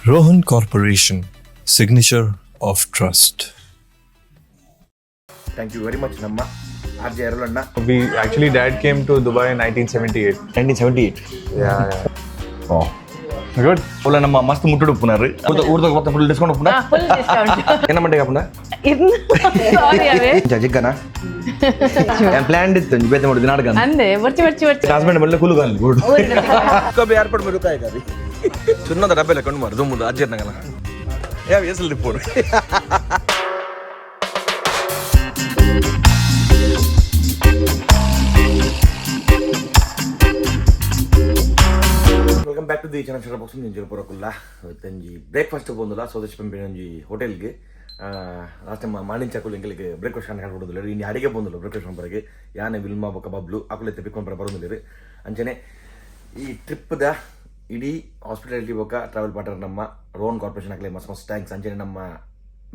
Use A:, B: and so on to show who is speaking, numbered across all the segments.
A: Rohan Corporation, signature of trust.
B: Thank you very much, Namma. RJ Arulonna.
C: We actually, Dad came to Dubai in 1978.
B: 1978.
C: Yeah.
B: Oh. Good.
D: Pula nama mast mutu upunaru. Urdu kata full discount upuna.
E: Full discount.
D: Enna mante kapuna?
E: Sorry ave.
D: Jajikana. En planned ittu ibete modu dinadu kan.
E: Ande ಬರ್ಚಿ.
D: Husband Mallya ಕೂಲು kan. Good.
B: कब airport में रुका है कभी?
D: ಸುನ್ನದ ಡಬ್ಬೆ ಲೆಕ್ಕೊಂಡು ಮಾರು ದುಮ್ಮದು ಅಜ್ಜಿರ್ನಗನ. ಯಾವ ಎಸಲ್ report.
B: Welcome back to the channel ಶರ ಬಾಕ್ಸ್ ನಿಂಜಲ್ ಪುರಕುಲ್ಲ ತಂಜಿ ಬ್ರೇಕ್ಫಾಸ್ಟ್ ಬಂದಿಲ್ಲ ಸ್ವದೇಶ್ ಪಂಪಿನಂಜಿ ಹೋಟೆಲ್ಗೆ ಲಾಸ್ಟ್ ಟೈಮ್ ಮಾರ್ನಿಂಗ್ ಚಾಕುಲ್ ಎಂಗಳಿಗೆ ಬ್ರೇಕ್ಫಾಸ್ಟ್ ಕಾಣ್ ಕೊಡೋದಿಲ್ಲ ಇನ್ನು ಅಡಿಗೆ ಬಂದಿಲ್ಲ ಬ್ರೇಕ್ಫಾಸ್ಟ್ ಪಂಪರಿಗೆ ಯಾನೆ ವಿಲ್ಮಾ ಬೊಕ್ಕ ಬಬ್ಲು ಅಕುಲೆ ತೆಪ್ಪಿಕೊಂಡು ಬರೋದಿಲ್ಲ ಅಂಚನೆ ಈ ಟ್ರಿಪ್ದ ಇಡೀ ಹಾಸ್ಪಿಟಾಲಿಟಿ ಬೊಕ್ಕ ಟ್ರಾವೆಲ್ ಪಾರ್ಟ್ನರ್ ನಮ್ಮ ರೋಹನ್ ಕಾರ್ಪೊರೇಷನ್ ಆಗಲೇ ಮಸ್ತ್ ಮಸ್ತ್ ಥ್ಯಾಂಕ್ಸ್ ಅಂಚನೆ ನಮ್ಮ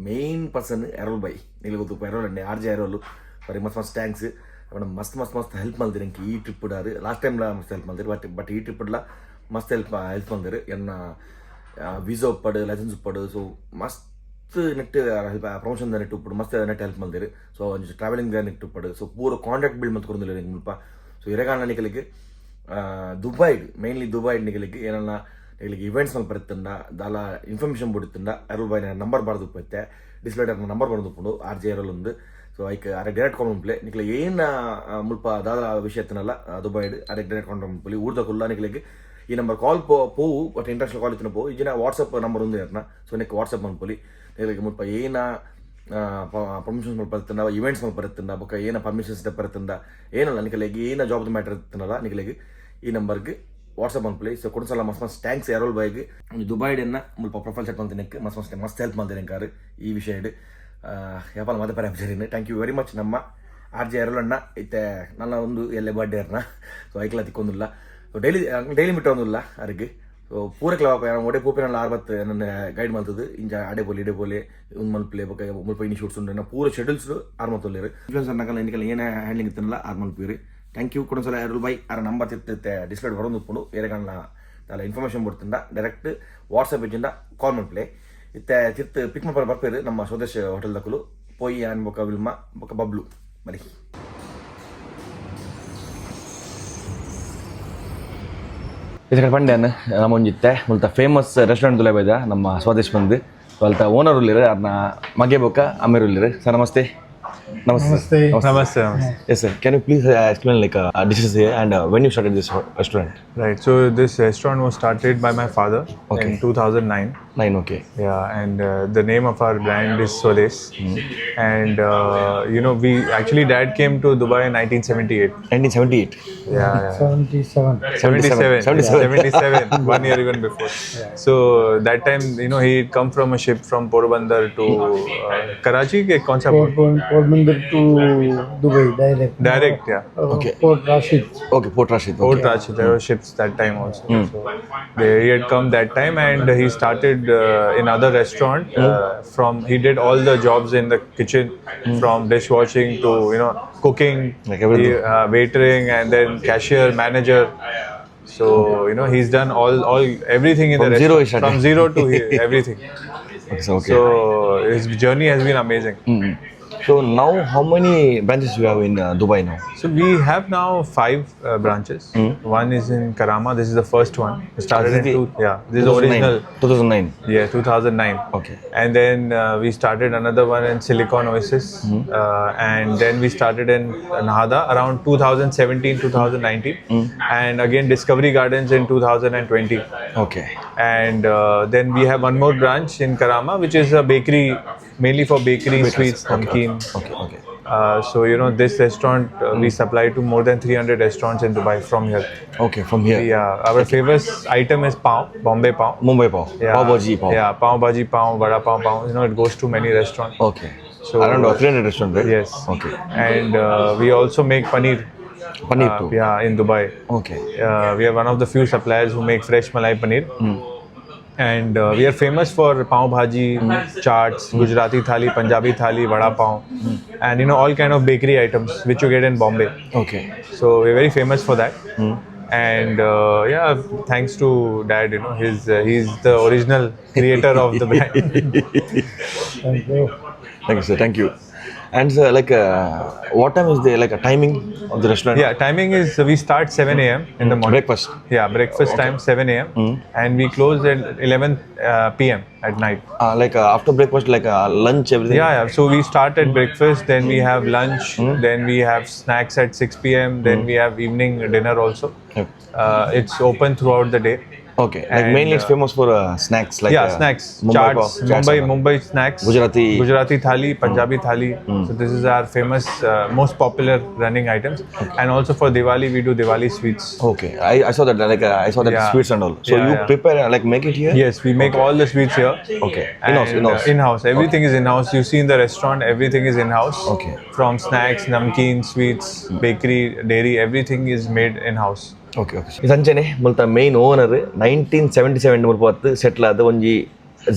B: ಮೇನ್ ಪರ್ಸನ್ ಎರೋಲ್ ಬೈ ನಿಮಗೆ ಗೊತ್ತು ಎರೋಲ್ ಅಂಡೆ RJ ಎರೋಲು ಬರೀ ಮಸ್ತ್ ಥ್ಯಾಂಕ್ಸ್ ಅವನ ಮಸ್ತ್ ಹೆಲ್ಪ್ ಮಾಡಿದ್ರಿ ನನಗೆ ಈ ಟ್ರಿಪ್ ಇಡಾರು ಲಾಸ್ಟ್ ಟೈಮ್ಲ ಮಸ್ತ್ ಹೆಲ್ಪ್ ಮಾಡಿದ್ರಿ ಬಟ್ ಈ ಟ್ರಿಪ್ ಇಡಲ ಮಸ್ತ್ ಹೆಲ್ಪ್ ಮಾಡಿದ್ರಿ ಎನ್ನ ವೀಸಾ ಉಪ್ಪಡು ಲೈಸೆನ್ಸ್ ಉಪ್ಪಡು ಸೊ ಮಸ್ತ್ ನೆಟ್ ಹೆಲ್ಪ್ ಪ್ರಮೋಷನ್ ನೆಟ್ ಉಪ್ಪಡು ಮಸ್ತ್ ನೆಟ್ ಹೆಲ್ಪ್ ಮಾಡಿದ್ರಿ ಸೊ ಟ್ರಾವೆಲಿಂಗ್ ನೆಟ್ ಉಪ್ಪಡು ಸೊ ಪೂರ ಕಾಂಟ್ಯಾಕ್ಟ್ ಬಿಲ್ಡ್ ಮತ್ತು ಕೊಡೋದಿಲ್ಲ ನಿಮಗೆ ಮುಲ್ಪ ಸೊ ಇರಗಾನ ನಿಕಲಿಗೆ ದುಬೈಡ್ ಮೇನ್ಲಿ ದುಬೈಡ್ ನಿಕಲಿಗೆ ಏನನ್ನ ನಿಕಲಿಗೆ ಇವೆಂಟ್ಸ್ ಮೇಲೆ ಬರುತ್ತಂಡ ದಾಲ ಇನ್ಫಾರ್ಮೇಷನ್ ಬಿಡುತ್ತಂಡ ಅರುಳ್ ಬಾಯ್ ನಂಬರ್ ಬಾರ್ದು ಉಪ್ಪತ್ತೆ ಡಿಸ್ಪ್ಲೇ ನಂಬರ್ ಬರೋದು ಉಪ್ಪುಂಡು RJ ಎರೋಲ್ ಒಂದು ಸೊ ಐಕ್ ಅರೆ ಡೈರೆಕ್ಟ್ ಕೊಂಡ್ಲೆ ನಿಕ್ಲೆ ಏನು ಮುಲ್ಪ ದಾದ ವಿಷಯ ಎತ್ತನಲ್ಲ ದುಬೈಡ್ ಅರೆ ಡೈರೆಕ್ಟ್ ಕೊಂಡ್ಲಿ ಊರ್ದ ಕುಲ್ಲ ನಿಕ್ಲೆಗೆ ಈ ನಂಬರ್ ಕಾಲ್ పోవు బట్ ఇంటర్నేషనల్ కాల్ ఇచ్చిన పోవు ఇచ్చిన వాట్సాప్ నెంబర్ ఉంది అట్లా సో నీకు వాట్సాప్ అనుకోలి నీకు ముప్ప ఏನ ಪ್ರಮೋಷನ್ಸ್ ಮೇಲೆ ಬರುತ್ತಂಡ ಇವೆಂಟ್ಸ್ ಮೇಲೆ ಬರುತ್ತಂಡ ಬೊಕ್ಕ ಏನ ಪರ್ಮಿಷನ್ಸ್ ಬರುತ್ತಂಡ ಏನಲ್ಲ ನಿಕಲೆಗೆ ಏನ ಜಾಬ್ದು ಮ್ಯಾಟರ್ ಇರ್ತನಲ್ಲ ನಿಕಲೆಗೆ ಈ ನಂಬರ್ಗೆ ವಾಟ್ಸಪ್ ಅನ್ಕೊಳ್ಳಿ ಸೊ ಕೊಡ್ಸಲ್ಲ ಮಸ್ತ್ ಥ್ಯಾಂಕ್ಸ್ ಎರೋಲ್ ಬಾಯ್ಗೆ ದುಬೈಡನ್ನ ಮುಲ್ಪ ಪ್ರೊಫೈಲ್ ಸೆಟ್ ಮಾಡ್ತೀನಿ ಮಸ್ತ್ ಹೆಲ್ಪ್ ಮಾಡ್ತೀನಿ ಕಾರು ಈ ವಿಷಯ ಯಾಪಲ್ಲ ಮತ್ತೆ ಪರ ಥ್ಯಾಂಕ್ ಯು ವೆರಿ ಮಚ್ ನಮ್ಮ RJ ಎರೋಲಣ್ಣ ಇತ್ತೆ ನನ್ನ ಒಂದು ಎಲ್ಲೇ ಬರ್ಡೇ ಅರ್ನ ಸೊ ಐಕ್ಲ ತಿಕ್ಕೊಂದಿಲ್ಲ ಸೊ ಡೈಲಿ ಮಿಟ್ಟ ಒಂದಿಲ್ಲ ಅರಿಗೆ ಸೊ ಪೂರಕ್ಲ ಒಡೆ ಪೂಪಿನಲ್ಲ ಆರ್ಬತ್ತು ನನ್ನ ಗೈಡ್ ಮಾಡ್ತದೆ ಇಂಜ ಅಡೆ ಪೋಲಿ ಇಡೆ ಪೋಲಿ ಒಂದು ಮಲ್ಪಲೆ ಬೊಕ್ಕ ಮುಲ್ಪ ಇನಿ ಶೂಟ್ಸ್ ಉಂಟು ಪೂರ ಶೆಡ್ಯೂಲ್ಸ್ ಆರ್ಮತ್ತೊಲ್ಲಿರು ಇನ್ಫ್ಲೂಯೆನ್ಸರ್ ನಕಲ್ಲ ಎನ್ನಿಕಲ್ಲ ಏನೇ ಹ್ಯಾಂಡ್ಲಿಂಗ್ ಇತ್ತನಲ್ಲ ಆರ್ಮಲ್ಪಿರಿ ಥ್ಯಾಂಕ್ ಯು ಕೂಡ ಸಲ ಎರೋಲ್ ಬೈ ಅರ ನಂಬರ್ ತಿತ್ತೆ ಡಿಸ್ಪ್ಲೇ ಬರೋದು ಉಪ್ಪುಂಡು ಏರೆಗಣ್ಣ ಅಲ್ಲ ಇನ್ಫಾರ್ಮೇಷನ್ ಬಿಡ್ತಿಂದ ಡೈರೆಕ್ಟ್ ವಾಟ್ಸಪ್ ಇಜ್ಜಿಂದ ಕಾಲ್ ಮಾಡ್ಪ್ಲೆ ಇತ್ತೆ ತಿರ್ತು ಪಿಕ್ ಮಾಡ್ಕೊಂಡು ಬರ್ಪೇರು ನಮ್ಮ ಸ್ವದೇಶ್ ಹೋಟೆಲ್ ದಕ್ಕಲು ಪೋಯಿ ಆನ್ ಬೊಕ್ಕ ವಿಲ್ಮಾ ಬೊಕ್ಕ ಬಬ್ಲು ಬರೀ
D: ಇದಕ್ಕೆ ಪಂಡ್ಯಾನ ನಮ್ಮ ಒಂಜಿತ್ತೆ ಮುಲ್ತ ಫೇಮಸ್ ರೆಸ್ಟೋರೆಂಟ್ ತುಲೆ ಬೈದ ನಮ್ಮ ಸ್ವದೇಶ್ ಬಂದು ಅಲ್ತ ಓನರ್ ಉಲ್ಲಿರು ಅದನ್ನ ಮಗೆ ಬೊಕ್ಕ ಅಮೀರ್ ಉಲ್ಲಿರು ಸರ್ ನಮಸ್ತೆ
C: Namaste.
D: Yes sir, can you please explain like dishes here and when you started this restaurant?
C: Right. So this restaurant was started by my father in 2009.
D: 9, okay.
C: Yeah, and the name of our brand is Solace. And you know, we actually Dad came to Dubai in 1978.
D: 1978.
C: Yeah.
D: 77.
C: 77. 1 year even before. Yeah. So that time, you know, he come from a ship from Porbandar to Karachi. कौन सा
F: Porbandar to Dubai direct.
C: Yeah.
D: Okay.
F: Port Rashid.
D: Okay, Port Rashid.
C: Port Rashid. There were ships that time also. So he had come that time, and he started in other restaurant. He did all the jobs in the kitchen, from dishwashing to cooking,
D: Like everything.
C: waitering, and then cashier, manager. So you know, he's done all everything in
D: From
C: the
D: zero
C: restaurant.
D: he started.
C: From zero to everything.
D: Okay.
C: So his journey has been amazing.
D: So now how many branches you have in Dubai now?
C: So we have now 5 branches. One is in Karama. This is the first one. It started in this is original.
D: 2009.
C: Yeah, 2009.
D: Okay.
C: And then we started another one in Silicon Oasis. And then we started in Nahada around 2017-2019. And again Discovery Gardens in 2020.
D: Okay.
C: And then we have one more branch in Karama, which is a bakery, mainly for bakery, sweets, namkeen.
D: Okay.
C: So you know, this restaurant we supply to more than 300 restaurants in Dubai from here.
D: Okay, from here.
C: Yeah, our famous item is pav, Bombay pav.
D: Mumbai pav.
C: Yeah.
D: Pav bhaji pav.
C: Yeah, pav bhaji pav, vada pav pav. You know, it goes to many restaurants.
D: Okay.
C: So
D: Around 300 restaurant, right?
C: Yes.
D: Okay.
C: And we also make paneer.
D: Paneer too.
C: Yeah, in Dubai.
D: Okay.
C: We are one of the few suppliers who make fresh malai paneer. And we are famous for pav bhaji, chaats, Gujarati thali, Punjabi thali, vada pav, and you know, all kind of bakery items which you get in Bombay.
D: Okay.
C: So we're very famous for that. And yeah, thanks to Dad, you know, he's the original creator of the brand.
F: Thank you.
D: Thank you, sir. Thank you. And sir, like, what time is the like a timing of the restaurant?
C: Yeah, timing is we start 7 a.m. in the morning.
D: Breakfast.
C: Yeah, breakfast time 7 a.m. And we close at 11 p.m. at night.
D: Like after breakfast, like lunch, everything.
C: Yeah, yeah. So we start at breakfast, then we have lunch, then we have snacks at 6 p.m. Then we have evening dinner also. It's open throughout the day.
D: Okay. Like
C: And,
D: mainly it's famous for snacks. Like
C: Yeah, snacks,
D: Mumbai
C: chaats, Mumbai snacks, Gujarati thali, Punjabi thali. So this is our famous, most popular running items. And also for Diwali, we do Diwali sweets.
D: Okay. I saw that. Like I saw that
C: Yeah.
D: sweets and all. So
C: Yeah,
D: you
C: yeah.
D: prepare like make it here.
C: Yes, we make all the sweets here.
D: Okay.
C: And, in-house. Everything is in-house. You see in the restaurant, everything is in-house.
D: Okay.
C: From snacks, namkeen, sweets, bakery, dairy, everything is made in-house.
D: Okay okay ಇದಂಚೆನೆ ಮುಲ್ತ main owner 1977 ಮುಲ್ಪ settle ಆದ ಒಂಜಿ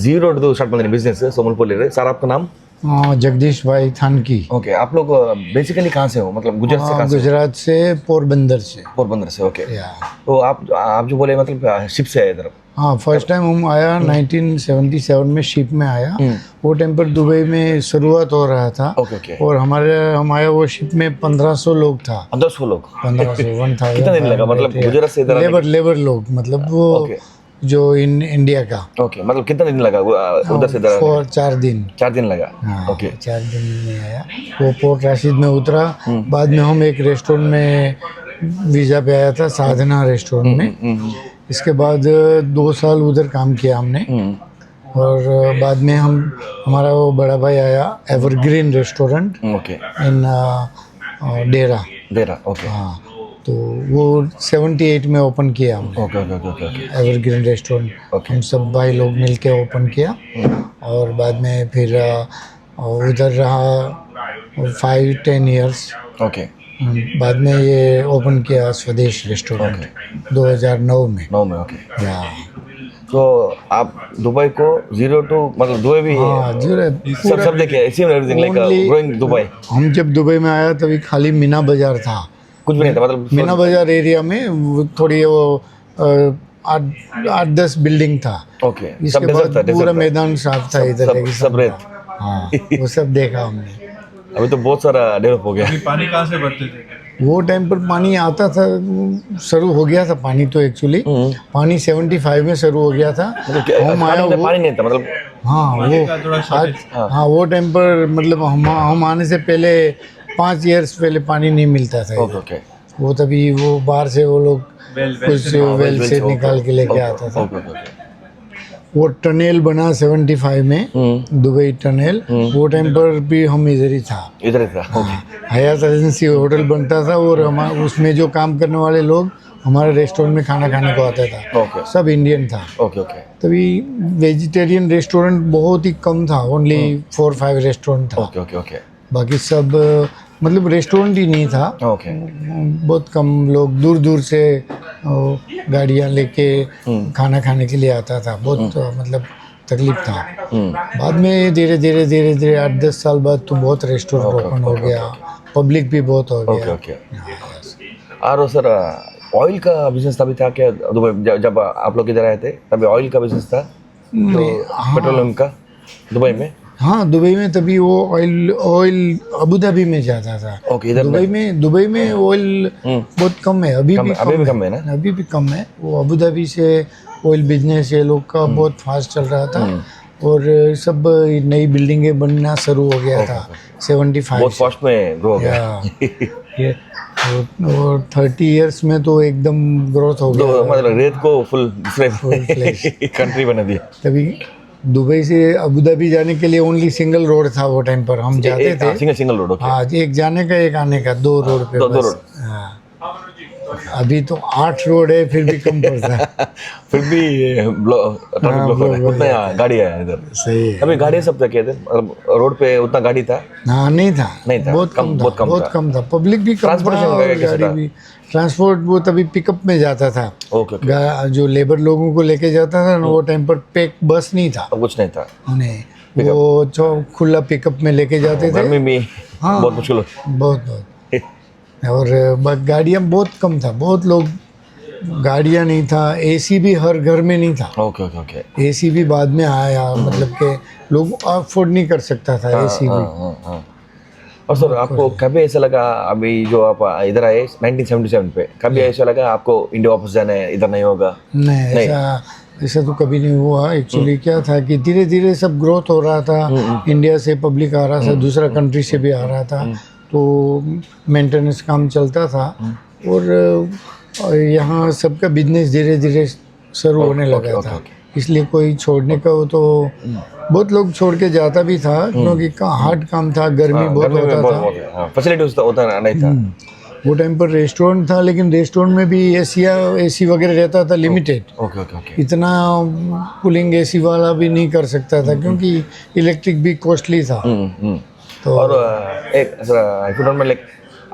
D: zero ಹಿಡಿದು start ಮಾಡಿದ್ದೀನಿ business so ಮುಲ್ಪಲ್ಲಿ sir आपका नाम
F: जगदीश भाई थानकी।
D: ओके आप लोग बेसिकली कहाँ से हो मतलब गुजरात से कहाँ से
F: गुजरात से पोरबंदर से।
D: पोरबंदर से ओके
F: या
C: तो
D: आप जो बोले मतलब शिप से आए इधर
F: हाँ फर्स्ट टाइम हम आया 1977 में शिप में आया। वो टाइम पर दुबई में शुरुआत हो रहा था।
D: ओके ओके
F: और हम आया वो शिप में 1500 लोग था।
D: 1500 लोग
F: 1500
D: कितना दिन लगा मतलब गुजरात से इधर
F: लेबर लोग मतलब वो जो इंडिया का।
D: ओके मतलब कितना दिन लगा उधर से इधर
F: 4 दिन।
D: 4 दिन लगा
F: हाँ,
D: ओके
F: 4 दिन में आया। वो पोर्ट राशिद में उतरा। बाद में हम एक रेस्टोरेंट में वीज़ा पे आया था, साधना रेस्टोरेंट में। इसके बाद 2 साल उधर काम किया हमने। और बाद में हमारा वो बड़ा भाई आया evergreen restaurant
D: okay
F: in Dera.
D: Dera okay
F: हाँ तो वो 78 में ओपन किया हमने
D: okay okay okay okay
F: evergreen restaurant.
D: Okay.
F: हम सब भाई लोग मिल के ओपन किया। और बाद में फिर उधर रहा 5-10 ईयर्स।
D: ओके
F: बाद में ये ओपन किया स्वदेश रेस्टोरेंट 2009 में।
D: 9 में ओके
F: या
D: तो आप दुबई को 0 to मतलब दुबई भी
F: हाँ
D: सब देखिए इसी में everything like
F: Only-
D: growing Dubai
F: हम जब दुबई में आया तभी खाली मीना बाजार था।
D: कुछ भी नहीं था मतलब
F: मीना बाजार एरिया में वो थोड़ी वो 8-10 बिल्डिंग था।
D: ओके सब
F: इसके
D: डेजर्ट था
F: बाद पूरा
D: डेजर्ट
F: मैदान साफ था इधर
D: सब
F: रेगिस्तान
D: सब रेत
F: था। हाँ वो सब देखा हमने।
D: अभी तो बहुत सारा डेवलप हो गया
C: पानी कहाँ से भरते थे?
F: वो टाइम पर पानी आता था, शुरू हो गया था पानी तो एक्चुअली पानी 75 में शुरू हो गया था। हम आया वो
D: पानी नहीं था मतलब
F: हाँ वो हाँ वो टाइम पर मतलब हम आने से पहले 5 इयर्स पहले पानी नहीं मिलता था
D: ओके
F: इधर।
C: तो
D: ओके
F: वो तभी वो बाहर से वो लोग कुछ वेल से निकाल के लेके आता था।
D: ओके ओके
F: वो टनल बना 75 में दुबई टनल। वो टाइम पर भी हम इधर ही था।
D: इधर ही था ओके
F: हयात एजेंसी होटल बनता था और उसमें जो काम करने वाले लोग हमारे रेस्टोरेंट में खाना खाने को आता था।
D: ओके
F: सब इंडियन था।
D: ओके ओके
F: तभी वेजिटेरियन रेस्टोरेंट बहुत ही कम था। ओनली 4-5 रेस्टोरेंट था।
D: ओके ओके ओके
F: बाकी सब मतलब रेस्टोरेंट ही नहीं था।
D: ओके
F: बहुत कम लोग दूर दूर से गाड़ियाँ लेके खाना खाने के लिए आता था। बहुत मतलब तकलीफ था। बाद में धीरे धीरे 8-10 साल बाद तो बहुत रेस्टोरेंट ओपन हो गया। पब्लिक भी बहुत हो
D: ओके
F: गया।
D: ओके और सर ऑयल का बिजनेस तभी था क्या दुबई जब आप लोग इधर आए थे तभी ऑयल का बिजनेस था तो पेट्रोलियम का दुबई में
F: हाँ दुबई में तभी वो ऑयल अबू धाबी में जाता था।
D: ओके इधर
F: दुबई में ऑयल बहुत कम है। अभी भी
D: कम है ना
F: अभी भी कम है। वो अबू धाबी से ऑयल बिजनेस ये लोग का बहुत फास्ट चल रहा था। और सब नई बिल्डिंगें बनना शुरू हो गया था 75
D: बहुत फास्ट में ग्रो हो गया
F: ये और 30 इयर्स में तो एकदम ग्रोथ हो
D: तो
F: गया।
D: मतलब रेत को फुल कंट्री बना दिया
F: तभी दुबई से अबू धाबी जाने के लिए ओनली सिंगल रोड था वो टाइम पर। हम जाते थे
D: सिंगल रोड ओके
F: हाँ एक जाने का एक आने का 2 रोड पे
D: दो
F: बस।
D: रोड।
F: हाँ अभी तो 8 रोड है फिर भी कम पड़ता है।
D: फिर भी ट्रैफिक ब्लॉक हो रहा है उतना गाड़ी है इधर
F: सही है।
D: अभी गाड़ी सब था क्या इधर मतलब रोड पे उतना गाड़ी था
F: हाँ नहीं था
D: बहुत
F: कम था। पब्लिक भी कम था
D: ट्रांसपोर्टेशन
F: और गाड़ी भी ट्रांसपोर्ट वो तभी पिकअप में जाता था।
D: ओके ओके
F: जो लेबर लोगों को लेके जाता था ना वो टाइम पर पैक बस नहीं था।
D: कुछ नहीं था
F: उन्हें वो जो खुला पिकअप में लेके जाते थे।
D: गर्मी में
F: हाँ
D: बहुत मुश्किल
F: बहुत और गाड़ियाँ बहुत कम था। बहुत लोग गाड़ियाँ नहीं था, एसी भी हर घर में नहीं था।
D: ओके ओके ओके
F: एसी भी बाद में आया, मतलब के लोग अफोर्ड नहीं कर सकता था एसी भी।
D: हाँ। और सर आपको कभी ऐसा लगा, अभी जो आप इधर आए 1977 पे, कभी ऐसा लगा आपको इंडिया वापस जाना है, इधर नहीं होगा?
F: नहीं, ऐसा तो कभी नहीं हुआ। एक्चुअली क्या था कि धीरे धीरे सब ग्रोथ हो रहा था, इंडिया से पब्लिक आ रहा था, दूसरा कंट्री से भी आ रहा था, तो मेंटेनेंस काम चलता था और यहाँ सबका बिजनेस धीरे धीरे शुरू होने लगा था। इसलिए कोई छोड़ने का वो तो बहुत लोग छोड़ के जाता भी था, क्योंकि हार्ड काम था, गर्मी बहुत होता था,
D: फैसिलिटीज होता नहीं था।
F: वो टाइम पर रेस्टोरेंट था, लेकिन रेस्टोरेंट में भी एसी वगैरह रहता था लिमिटेड।
D: ओके ओके ओके
F: इतना कूलिंग एसी वाला भी नहीं कर सकता था, क्योंकि इलेक्ट्रिक भी कॉस्टली था। तो
D: और एक लाइक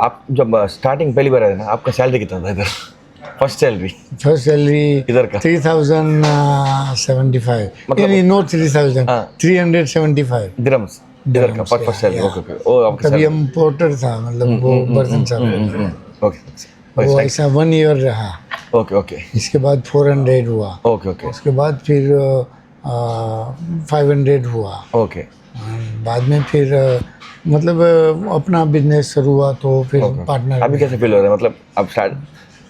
D: आप जब स्टार्टिंग पहली बार आए ना, आपका सैलरी कितना था इधर? फर्स्ट सैलरी इधर का
F: 3075, यानी नो 3000, 375
D: दिरहम्स इधर का फर्स्ट सैलरी। ओके ओके ओ आपका
F: कभी हम पोर्टर था, मतलब वो बर्तन साहब,
D: ओके
F: वो ऐसा 1 ईयर रहा।
D: ओके ओके
F: इसके बाद 400 हुआ,
D: ओके ओके
F: उसके बाद फिर 500 हुआ,
D: ओके
F: बाद में फिर मतलब अपना बिजनेस शुरू हुआ, तो फिर पार्टनर।
D: अभी कैसे फील हो रहा है, मतलब अब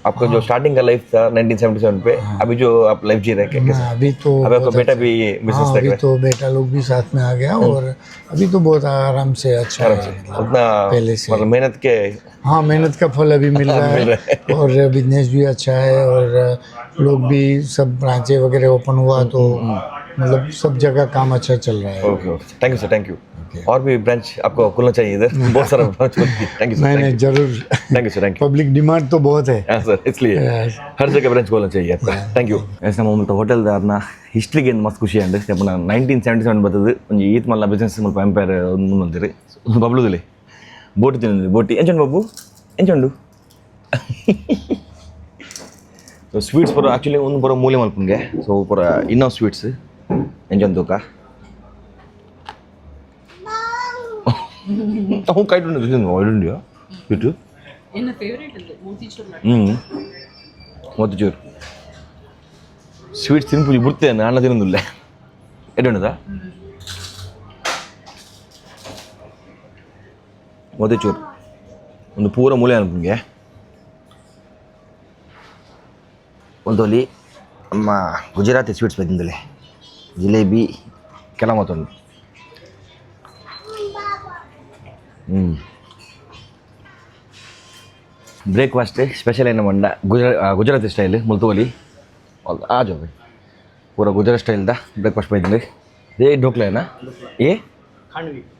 D: आपका जो स्टार्टिंग का लाइफ था 1977 पे, अभी जो आप लाइफ जी रहे हैं कैसे?
F: अभी तो
D: अभी आपका बेटा भी बिजनेस
F: अभी तो बेटा लोग भी साथ में आ गया, और अभी तो बहुत आराम से अच्छा है, मतलब
D: उतना
F: पहले से।
D: मतलब मेहनत के
F: हाँ, मेहनत का फल अभी मिल रहा है, और बिजनेस भी अच्छा है, और लोग भी सब ब्रांचें वगैरह ओपन हुआ, तो मतलब सब जगह काम अच्छा चल रहा है।
D: Okay okay thank you sir, thank you. और भी ब्रांच आपको खुलना चाहिए इधर, बहुत सारा ब्रांच थैंक यू सर।
F: नहीं जरूर,
D: thank you sir, thank you.
F: Public demand तो बहुत है।
D: हाँ सर, इसलिए हर जगह ब्रांच खोलना चाहिए आपका। ಥ್ಯಾಂಕ್ ಯು ಎಸ್ ನಮ್ಮ ಮಲ್ತ ಹೋಟೆಲ್ದಾರನ ಹಿಸ್ಟ್ರಿಗೆ ಏನು ಮಸ್ತ್ ಖುಷಿ ಅಂಡ್ ನಮ್ಮ 1977 ಬರ್ತದೆ ಒಂದು ಈತ್ ಮಲ್ಲ ಬಿಸ್ನೆಸ್ ಮಲ್ಪ ಎಂಪೈರ್ ಒಂದು ಮಂದಿರಿ ಬಬ್ಲುದಲ್ಲಿ ಬೋಟಿ ತಿಂದಿದ್ರಿ ಬೋಟಿ ಎಂಚಂಡು ಬಾಬು ಎಂಚಂಡು ಸೊ ಸ್ವೀಟ್ಸ್ ಪೂರ ಆ್ಯಕ್ಚುಲಿ ಒಂದು ಪೂರ ಮೂಲೆ ಮಲ್ಪಂಗೆ ಸೊ ಪೂರ ಇನ್ನೂ ಸ್ವೀಟ್ಸ್ ಎಂಚಂದು ತೂಕ ಅವ್ನು ಕೈಟುಂಡು ಒಳ್ಳೆಂಡಿಯೋ ಸ್ವೀಟು
E: என்ன ஃபேவரட் இல்ல மோதிச்சூர்
D: ಮೋತಿಚೂರು ಸ್ವೀಟ್ಸ್ ತಿನ್ಪುಜಿ ಬಿಡ್ತೇನೆ ಅಣ್ಣ ತಿನ್ನೋದಿಲ್ಲ ಎಡುಂಡದ ಮೋತಿಚೂರು ಒಂದು ಪೂರ ಮೂಲೆ ಅನ್ಪಂಗೆ ಒಂದೊಲಿ ನಮ್ಮ ಗುಜರಾತಿ ಸ್ವೀಟ್ಸ್ ಬಂದಿಲ್ಲ ಜಿಲೇಬಿ ಕೆಲ ಮತ್ತೊಂದು ब्रेकफास्ट स्पेशल है मंडा गुजराती स्टाइल मुल्तोली आ जाओ भाई पूरा गुजरात स्टाइल था ब्रेकफास्ट पे दिले ये ढोकला है ना, ये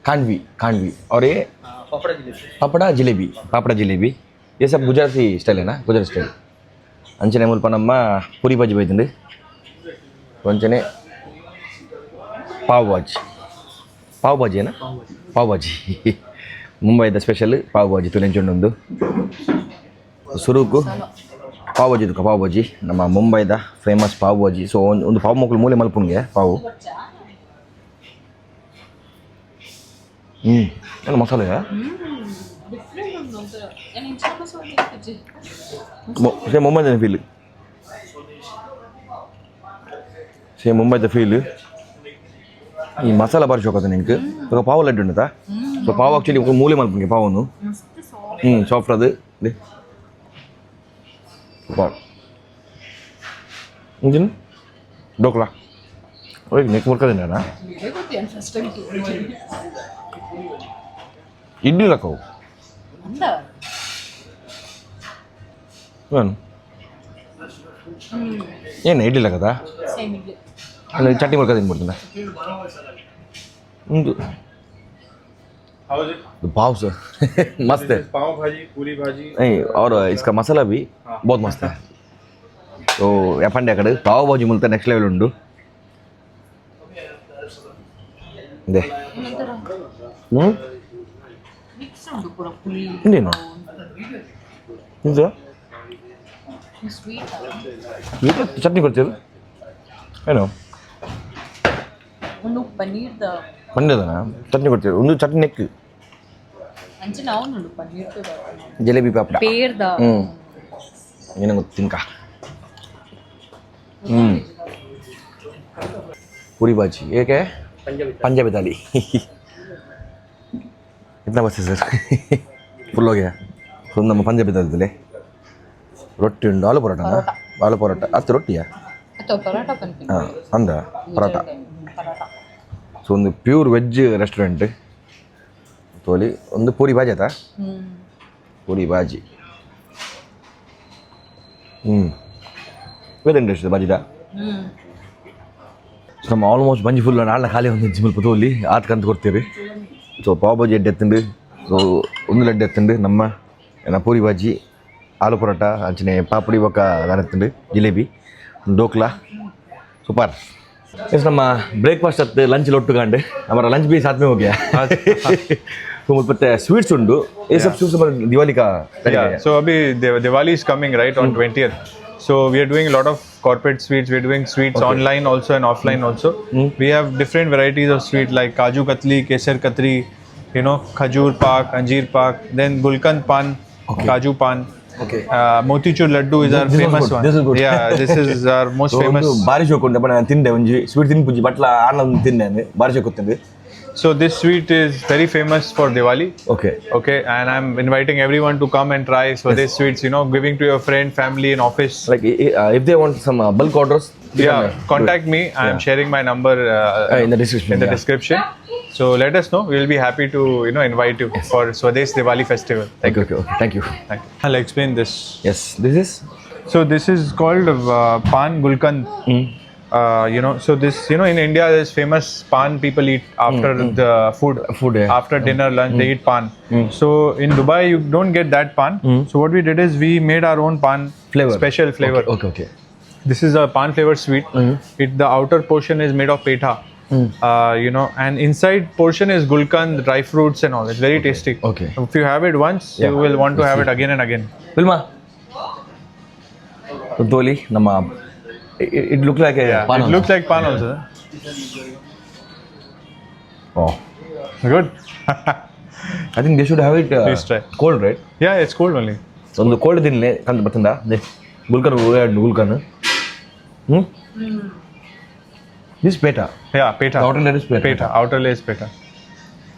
D: खांडवी और ये पापड़ा जलेबी ये सब गुजराती स्टाइल है ना, गुजरात स्टाइल। अंचने मुल्पनम्मा पूरी भाजी बैठे కొంచెనే पाव भाजी है ना, पाव भाजी ಮುಂಬೈದ ಸ್ಪೆಷಲ್ ಪಾವ್ ಭಾಜಿ ತುಲೆಂಚೊಂಡು ಸುರುಕು ಪಾವ್ ಭಾಜಿ ನಮ್ಮ ಮುಂಬೈದ ಫೇಮಸ್ ಪಾವ್ ಭಾಜಿ. ಸೊ ಒಂದು ಪಾವ್ ಮಕ್ಕಳು ಮೂಲೆ ಮಲ್ಪುಂಗೆ ಪಾವು ಏನು ಮಸಾಲೆ ಸೇಮ್ ಮುಂಬೈದ ಫೀಲ್, ಸೇಮ್ ಮುಂಬೈದ ಫೀಲ್. ಈ ಮಸಾಲ ಬಾರಿ ಶೋಕತ್ತೆ ನಿಂಗೆ ಇವಾಗ ಪಾವು ಲಡ್ಡು ಉಂಟಾ. ಸೊ ಪಾವು ಆ್ಯಕ್ಚುಲಿ ಮೂಲೆ ಮಲ್ಪಂಗೆ ಪಾವನ್ನು ಸಾಫ್ಟ್ ಅದು ಇಂಜಿನ್ ಡೋಕ್ಲಾ ಓಕೆ ನೆಕ್ ಬರ್ಕದೇನ ಇಡ್ಲಿ ಲಕ್ಕವು ಏನು ಇಡ್ಲಿ ಲಕ್ಕದ ಅಲ್ಲ ಚಟ್ನಿ ಬರ್ಕದೇನು ಬರ್ತೀನಿ ಒಂದು पाव सर मस्त है,
C: पाव भाजी पूरी भाजी
D: नहीं और इसका मसाला भी बहुत मस्त है. तो यापंडे अकड़ पाव भाजी मिलता नेक्स्ट लेवल उंडु दे इंडेनो इंजा ये चटनी करते हैं ಏನು
E: ಒಂದು ಪನ್ನೀರ್
D: ಪನ್ನೀರ್ದನ ಚಟ್ನಿ ಕೊಡ್ತೀವಿ ಒಂದು ಚಟ್ನಿ ನೆಕ್
E: ಅಂಚೆ ನಾವು ನೋಡು ಪನ್ನೀರ್
D: ಜಲೇಬಿ ಪಾಪಡ
E: ಪೇರ್ದ
D: ಏನೋ ತಿನ್ಕ पूरी भाजी ये क्या है पंजाबी थाली कितना बचे सर फुल हो गया तो ನಮ್ಮ ಪಂಜಾಬಿ थाली ರೊಟ್ಟಿ ಉಂಡು ಆಲೂ ಪರೋಟ ಅದು ರೊಟ್ಟಿಯಾ
E: ಅಥವಾ ಪರೋಟ ಪನ್ಪಿ
D: ಹಾಂ ಅಂದ ಪರೋಟ ಸೊ ಒಂದು ಪ್ಯೂರ್ ವೆಜ್ ರೆಸ್ಟೋರೆಂಟ್ ತೋಲಿ ಒಂದು ಪೂರಿ ಭಾಜಿ ಆಯ್ತಾ ಪೂರಿ ಭಾಜಿ ಬೇರೆ ಎಷ್ಟು ಭಾಜಿದ ಸೊ ನಮ್ಮ ಆಲ್ಮೋಸ್ಟ್ ಬಂಜಿ ಫುಲ್ ನಾಳೆ ಖಾಲಿ ಒಂದು ಸ್ವಲ್ಪ ತೋಲಿ ಆತ್ಕಂತ ಕೊಡ್ತೀರಿ ಸೊ ಪಾವ್ ಭಾಜಿ ಎಡ್ಡೆ ಎತ್ತಂಡು ಸೊ ಒಂದು ಲಡ್ಡು ಎತ್ತಂಡು ನಮ್ಮ ಪೂರಿ ಭಾಜಿ ಆಲೂ ಪರೋಟ ಅಂಚನೆ ಪಾಪಡಿ ಬೊಕ್ಕ ಅದಾನತ್ತಂಡು ಜಿಲೇಬಿ ಡೋಕ್ಲಾ ಸೂಪರ್ ಎಸ್ ನಮ್ಮ ಬ್ರೇಕ್ಫಾಸ್ಟ್ ಹತ್ತು ಲಂಚ್ ಒಟ್ಟುಕೊಂಡು ನಮ್ಮ ಲಂಚ್ भी साथ में हो गया तो ಮತ್ತೆ ಸ್ವೀಟ್ಸ್ ಉಂಡು ये सब स्वीट्स दिवाली का
C: Yeah, so abhi Diwali is coming right on 20th. So we are doing a lot of corporate sweets. We are doing sweets online also and offline also. We have different varieties of sweet like Kaju Katli, Kesar Katri, you know, Khajur Pak, Anjeer Pak, then Gulkand Pan, Kaju Pan.
D: Okay.
C: Motichur Laddu is our
D: This was
C: famous
D: good.
C: one.
D: This is good.
C: Yeah, this is our most famous.
D: ಭಾರಿ ಶೋಕುಂಟು but ನಾನು ತಿಂದೆ ಒಂಜಿ sweet ತಿನ್ಪುಜಿ ಬಟ್ಲ Anand ತಿಂದೆ ಭಾರಿ ಶೋಕುತ್ತಂದು
C: So this sweet is very famous for Diwali.
D: Okay
C: Okay, and I'm inviting everyone to come and try Swadesh sweets. You know, giving to your friend, family, and office.
D: Like if they want some bulk orders
C: Yeah, contact me. I am sharing my number
D: in the description,
C: in the
D: yeah.
C: description. So let us know. We'll be happy to invite you for Swadesh Diwali festival.
D: Thank you. Thank you.
C: I'll explain this.
D: Yes, this is
C: So this is called Pan Gulkand. So this in India there's famous pan people eat after the food.
D: Yeah.
C: After dinner, lunch they eat pan. So in Dubai you don't get that pan. So what we did is we made our own pan
D: Flavor.
C: special flavor.
D: Okay.
C: This is a pan flavored sweet. The outer portion is made of petha. And inside portion is gulkand, dry fruits and all. It's very tasty.
D: Okay.
C: If you have it once, you will want to have it again and again.
D: Vilma Doli ನಮ್ಮ it look like a pan
C: It looks like pan also.
D: Oh,
C: Good.
D: I think they should have it
C: Please try.
D: cold, right?
C: Yeah, it's cold only.
D: ಒಂದು cold ತಿನ್ಲೆ ಕಂಡು ಬರ್ತಂದ ಗುಲ್ಕನ್ this Petta
C: Yeah, petha.
D: outer layer is peta.
C: Outer layer is petha.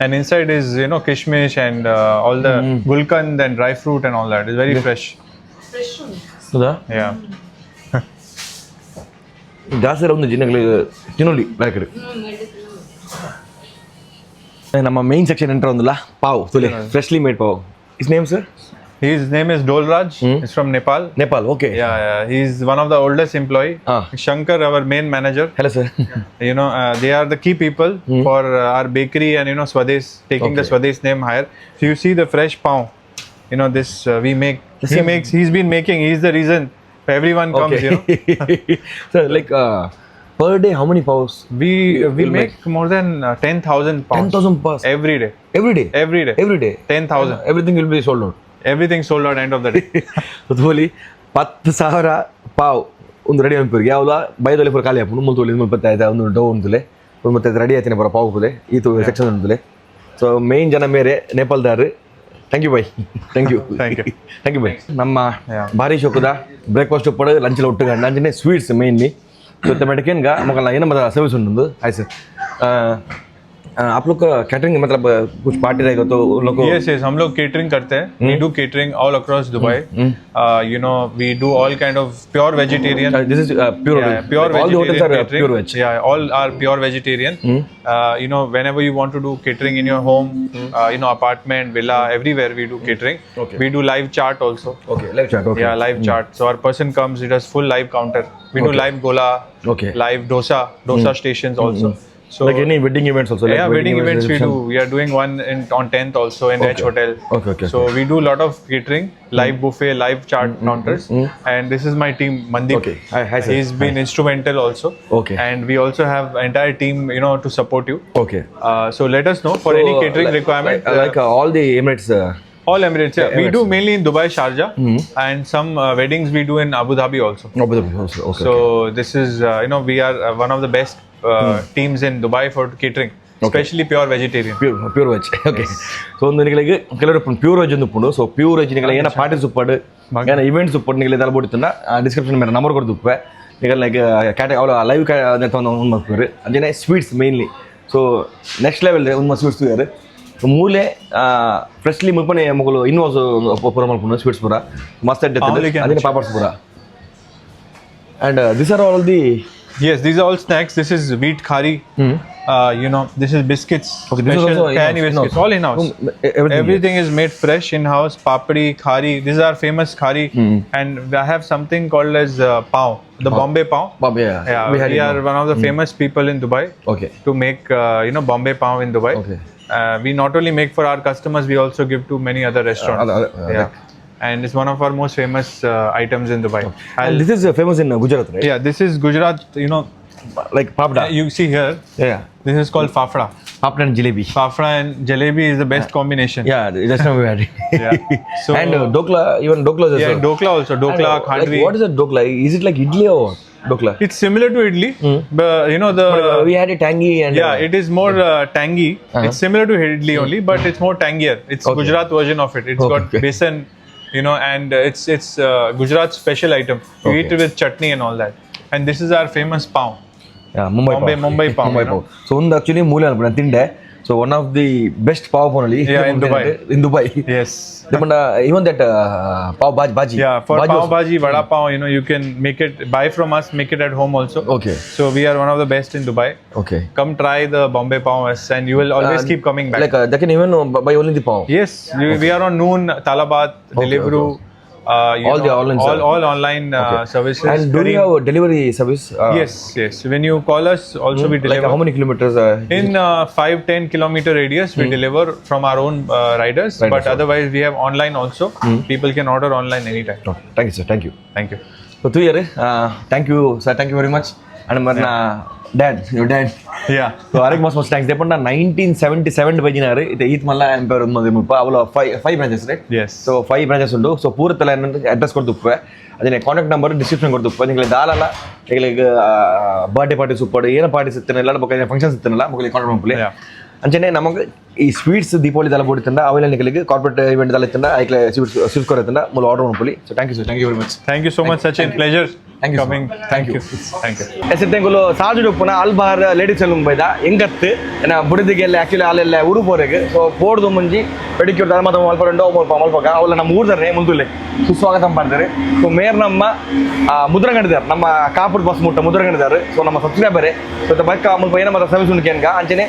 C: And inside is kishmish and all the gulkand and dry fruit and all that. It's very fresh.
E: Fresh ಉಂಟು.
D: ಹೌದಾ
C: Yeah.
D: ಜಾಸ್ತಿ ಒಂದು ಜಿನ್ನಗಳಿಗೆ ತಿನ್ನೋಲಿ ಬ್ಯಾಕಡೆ ನಮ್ಮ main section enter ಒಂದಲ್ಲ ಪಾವ್ ತುಲೆ freshly made ಪಾವ್ is name sir
C: His name is Dolraj. He's from Nepal.
D: Nepal, okay.
C: Yeah. He's one of the oldest employee. Shankar, our main manager.
D: Hello, sir.
C: They are the key people for our bakery and Swadesh, taking the Swadesh name higher. So you see the fresh pav. This we make. He's been making. He's the reason everyone comes.
D: So like per day, how many paws?
C: We make more than 10,000 pounds.
D: 10,000 paws
C: Every day.
D: every day.
C: Every day.
D: Every day.
C: 10,000.
D: Everything will be sold out.
C: Everything sold out end of the day.
D: ತೋಲಿ 10,000 pav ಒಂದು ready ಅನ್ಪಿರ್ಗೆ ಯಾವಲ್ಲ ಬೈದಲ್ಲಿ ಪೂರ ಖಾಲಿ ಹಾಕೊಂಡು ಮುಲ್ತೋಲಿ 25 ಒಂದು ಡೋ ಉಂಟುಲೆ ಮತ್ತೆ ready ಆಯ್ತಾನೆ ಬರೋ ಪಾವ್ ಹೋದೆ ಈ section ಉಂಟುಲೆ so main ಜನ ಮೇರೆ ನೇಪಾಲ್ದಾರು thank you bye thank you thank you bye ನಮ್ಮ ಭಾರಿ ಶೋಕದ ಬ್ರೇಕ್ಫಾಸ್ಟ್ ಪಡ ಲಂಚ್ ಒಟ್ಟುಗಂಡು ಅಂಚನೆ ಸ್ವೀಟ್ಸ್ ಮೇನ್ಲಿ तो मेडिकेन मगल ये मतलब सर्विस उंटू हाय सर आप लोग का कैटरिंग मतलब कुछ पार्टी रहेगा तो उन लोग को
C: yes हम लोग केटरिंग करते हैं we do catering all across Dubai we do all kind of pure vegetarian
D: this is pure
C: pure
D: all the hotels are
C: catering.
D: pure veg
C: all are pure vegetarian whenever you want to do catering in your home apartment villa everywhere we do catering we do live chat also
D: live chat
C: live chat so our person comes it has full live counter we do live gola live dosa stations also So
D: like any wedding events also
C: like wedding events we do we are doing one on 10th also in Edge Hotel so we do a lot of catering live buffet live chart counters and this is my team Mandeep
D: hi sir
C: he's been instrumental also and we also have entire team to support you so let us know for any catering requirement
D: like all the Emirates
C: all Emirates we do mainly in Dubai Sharjah and some weddings we do in Abu Dhabi also so this is we are one of the best teams in Dubai for catering especially pure vegetarian
D: pure veg so ನಿನಗಳಿಗೆ ಕೆಲವರು pure veg ಅಂದುಕೊಂಡು so pure veg ನಿಮಗೆ ಏನ parties ಉಪ್ಪಡು ಏನ events ಉಪ್ಪಡು ನಿಮಗೆ ಇದೆಲ್ಲ ಬೋಡಿತನ description ಮೇಲೆ number ಕೊಡ್ದುಪ್ಪೆ ಈಗ like ಕ್ಯಾಟ ಅವಳ ಲೈವ್ ಒಂದು ಮಾಡ್ತಾರೆ ಅಂಜನೆ sweets mainly so next level ಒಂದು ಸ್ವೀಟ್ಸ್ ಯಾರು ಮೂಲೆ ಫ್ರೆಶ್ಲಿ ಮುಲ್ಪನೆ ಮಗಳು ಇನ್ನೂ ಪೂರ ಮಲ್ಪುನ ಸ್ವೀಟ್ಸ್ ಪೂರ ಮಸ್ತ್ ಅದೇ ಪಾಪಡ್ಸ್ ಪೂರ and this are all the
C: Yes, these are all snacks. This is wheat khari. You know, this is biscuits.
D: Okay, this is
C: special
D: also
C: canny
D: in-house.
C: biscuits. All in-house. Everything is made fresh in-house. Papdi, khari. These are famous khari. And I have something called as pav. The Bombay pav.
D: Bombay,
C: Yeah, we are one of the famous people in Dubai
D: Okay.
C: to make Bombay pav in Dubai.
D: Okay.
C: We not only make for our customers, we also give to many other restaurants. Yeah. And it's one of our most famous items in Dubai.
D: And this is famous in Gujarat, right?
C: Yeah, this is Gujarat,
D: Like papda.
C: you see here,
D: Yeah.
C: this is called fafda.
D: Papda and jalebi.
C: Fafda and jalebi is the best combination.
D: Yeah, that's not bad.
C: Yeah. So,
D: And dokla, even dokla is
C: yeah,
D: also.
C: dokla also. Dokla,
D: Like,
C: khandvi.
D: what is a dokla? Is it like idli or what? Dokla?
C: It's similar to idli, but
D: We had a tangy and.
C: yeah, it is more tangy. It's similar to idli only, but it's more tangier. It's
D: Okay.
C: Gujarat version of it. It's
D: Okay,
C: got
D: okay.
C: besan, and it's Gujarat's special item. You eat it with chutney and all that. And this is our famous pav.
D: Yeah, Mumbai pav.
C: Mumbai pav,
D: Mumbai
C: you know.
D: pav. So, ಒಂದು actually ಮೂಲೆ ಅನ್ಬಿಡ ತಿಂಡೆ. So, one of the best pav only.
C: Yeah, in Dubai.
D: In Dubai.
C: Yes.
D: Even that pav bhaji.
C: Yeah, for
D: Bhaji
C: pav
D: also.
C: bhaji, vada pav, you can buy from us, make it at home also.
D: Okay.
C: So we are one of the best in Dubai.
D: Okay.
C: Come try the Bombay pav and you will always keep coming back.
D: Like they can even buy only the pav.
C: Yes, we are on Noon, Talabat, Deliveroo.
D: All the online service.
C: all online services.
D: And do you have a delivery service?
C: Yes. When you call us, also we deliver.
D: Like how many kilometers?
C: In 5-10 kilometer radius, we deliver from our own riders. But otherwise, we have online also. People can order online anytime.
D: No, thank you, sir. Thank you.
C: Thank you.
D: So, two years. Thank you, sir. Thank you very much. And my your dad.
C: Yeah.
D: So, Arik mas thanks. They put 1977 bajinare. It eat malla empire unmadi mulpa. Avula five branches, right?
C: Yes.
D: So 5 branches undu. So pura tala address koduppe. ಅದನ್ನ contact number description ಕೊಡ್ತಪ್ಪ ನಿಮಗೆ ದಾಲಲ್ಲ ಈಗ birthday parties ಉಪ್ಪಡು ಏನೋ parties ಇತ್ತನಲ್ಲ ಬೇಕಾದ್ರೆ functions ಇತ್ತನಲ್ಲ ಮಗಳಿಗೆ contact ಮಾಡ್ಲಿ ಅಂಚನೆ ನಮಗೆ ಈ ಸ್ವೀಟ್ಸ್ ದೀಪಾವಳಿ ದಾಲ ಬೋಡಿತ್ತಂಡ ಅವೆಲ್ಲ ನಿಮಗೆ ಕಾರ್ಪೊರೇಟ್ ಇವೆಂಟ್ ದಾಲ ಇತ್ತಂಡ ಐಕ್ಲೆ ಸ್ವೀಟ್ಸ್ ಕೊರತ್ತಂಡ ಮೂಲ ಆರ್ಡರ್ ಮಾಡ್ಲಿ so thank you sir thank you very much
C: Thank you so much, Sachin. Pleasure.
D: Thank you,
C: coming.
D: sir.
C: Thank
D: Thank
C: you. Thank you.
D: ಎಸೆಂಗುಲು ಸಾಜು ಉಪ್ಪುನ ಅಲ್ಬಾರ್ ಲೇಡೀಸ್ ಸಲೂನ್ ಬೈದ ಎಂಗತ್ತು ನಾ ಬುಡದಿಗೆಲ್ಲ ಆಕ್ಚುಲಿ ಅಲ್ಲೆಲ್ಲ ಉರು ಪೋರೆಗೆ ಸೊ ಪೋಡ್ದು ಮುಂಜಿ ಪೆಡಿಕ್ಯೂರ್ ದಾಲ ಮತ್ತೆ ಮಲ್ಪರೆಂಡೋ ಮಲ್ಪಕ ಅವಲ್ಲ ನಮ್ಮ ಊರ್ದಾರೆ ಮುಂದುಲೆ ಸುಸ್ವಾಗತ ಮಾಡ್ತಾರೆ ಸೊ ಮೇಯರ್ ನಮ್ಮ ಮುದ್ರಗಂಡಿದಾರೆ ನಮ್ಮ ಕಾಪುರ್ ಬಸ್ ಮುಟ್ಟ ಮುದ್ರಗಂಡಿದಾರೆ ಸೊ ನಮ್ಮ ಸಬ್ಸ್ಕ್ರೈಬರೇ ಸೊ ಬೈಕ್ ಮುಲ್ಪ ಏನ ಮತ್ತೆ ಸರ್ವಿಸ್ ಉಂಟು ಕೇನ್ಗ ಅಂಚನೆ